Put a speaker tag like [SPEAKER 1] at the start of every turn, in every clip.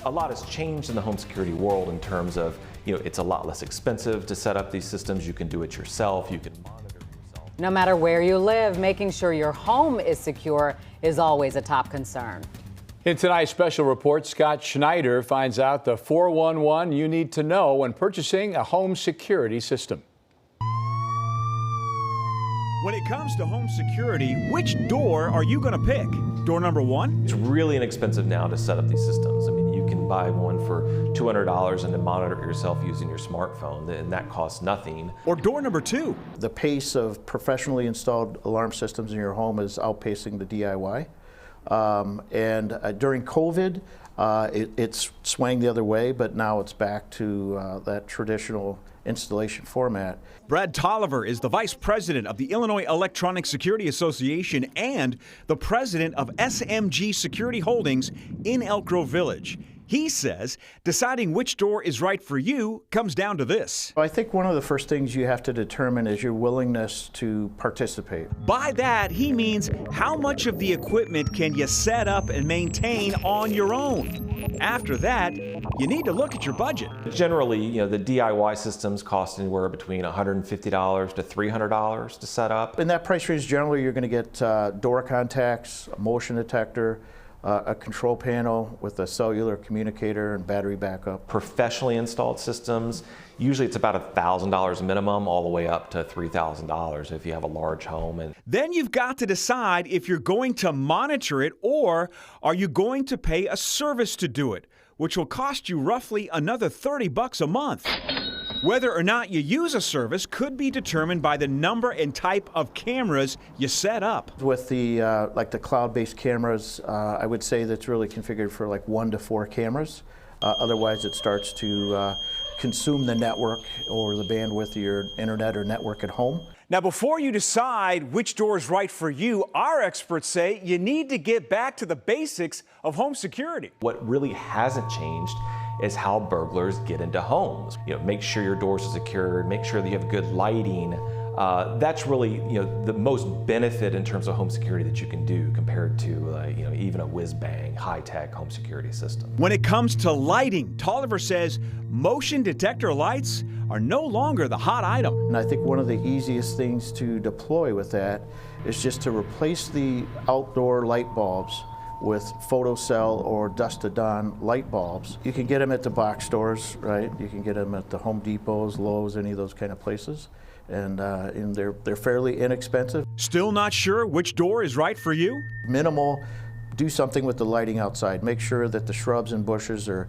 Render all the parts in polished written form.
[SPEAKER 1] A lot has changed in the home security world in terms of, it's a lot less expensive to set up these systems. You can do it yourself. You can monitor yourself.
[SPEAKER 2] No matter where you live, making sure your home is secure is always a top concern.
[SPEAKER 3] In tonight's special report, Scott Schneider finds out the 411 you need to know when purchasing a home security system.
[SPEAKER 4] When it comes to home security, which door are you going to pick? Door number one?
[SPEAKER 1] It's really inexpensive now to set up these systems. I mean, you can buy one for $200 and to monitor it yourself using your smartphone, and that costs nothing.
[SPEAKER 4] Or door number two?
[SPEAKER 5] The pace of professionally installed alarm systems in your home is outpacing the DIY. During COVID, it's swung the other way, but now it's back to that traditional installation format.
[SPEAKER 4] Brad Tolliver is the Vice President of the Illinois Electronic Security Association and the President of SMG Security Holdings in Elk Grove Village. He says deciding which door is right for you comes down to this.
[SPEAKER 5] I think one of the first things you have to determine is your willingness to participate.
[SPEAKER 4] By that, he means how much of the equipment can you set up and maintain on your own? After that, you need to look at your budget.
[SPEAKER 1] Generally, the DIY systems cost anywhere between $150 to $300 to set up.
[SPEAKER 5] In that price range, generally you're going to get door contacts, a motion detector, a control panel with a cellular communicator and battery backup.
[SPEAKER 1] Professionally installed systems, usually it's about $1,000 minimum all the way up to $3,000 if you have a large home. And
[SPEAKER 4] then you've got to decide if you're going to monitor it or are you going to pay a service to do it, which will cost you roughly another $30 a month. Whether or not you use a service could be determined by the number and type of cameras you set up.
[SPEAKER 5] With the like the cloud-based cameras, I would say that's really configured for like 1 to 4 cameras. Otherwise, it starts to consume the network or the bandwidth of your internet or network at home.
[SPEAKER 4] Now, before you decide which door is right for you, our experts say you need to get back to the basics of home security.
[SPEAKER 1] What really hasn't changed is how burglars get into homes. Make sure your doors are secured, make sure that you have good lighting. That's really the most benefit in terms of home security that you can do compared to even a whiz-bang high-tech home security system.
[SPEAKER 4] When it comes to lighting, Tolliver says motion detector lights are no longer the hot item.
[SPEAKER 5] And I think one of the easiest things to deploy with that is just to replace the outdoor light bulbs with photocell or dusk to dawn light bulbs. You can get them at the box stores, right? You can get them at the Home Depots, Lowe's, any of those kind of places. And they're fairly inexpensive.
[SPEAKER 4] Still not sure which door is right for you?
[SPEAKER 5] Minimal, do something with the lighting outside. Make sure that the shrubs and bushes are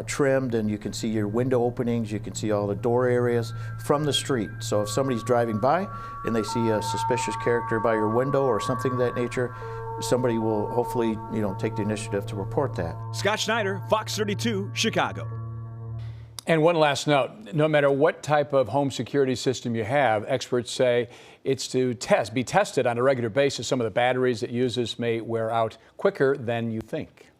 [SPEAKER 5] trimmed and you can see your window openings, you can see all the door areas from the street. So if somebody's driving by and they see a suspicious character by your window or something of that nature, somebody will hopefully, take the initiative to report that.
[SPEAKER 4] Scott Schneider, Fox 32, Chicago.
[SPEAKER 3] And one last note, no matter what type of home security system you have, experts say it's to be tested on a regular basis. Some of the batteries it uses may wear out quicker than you think.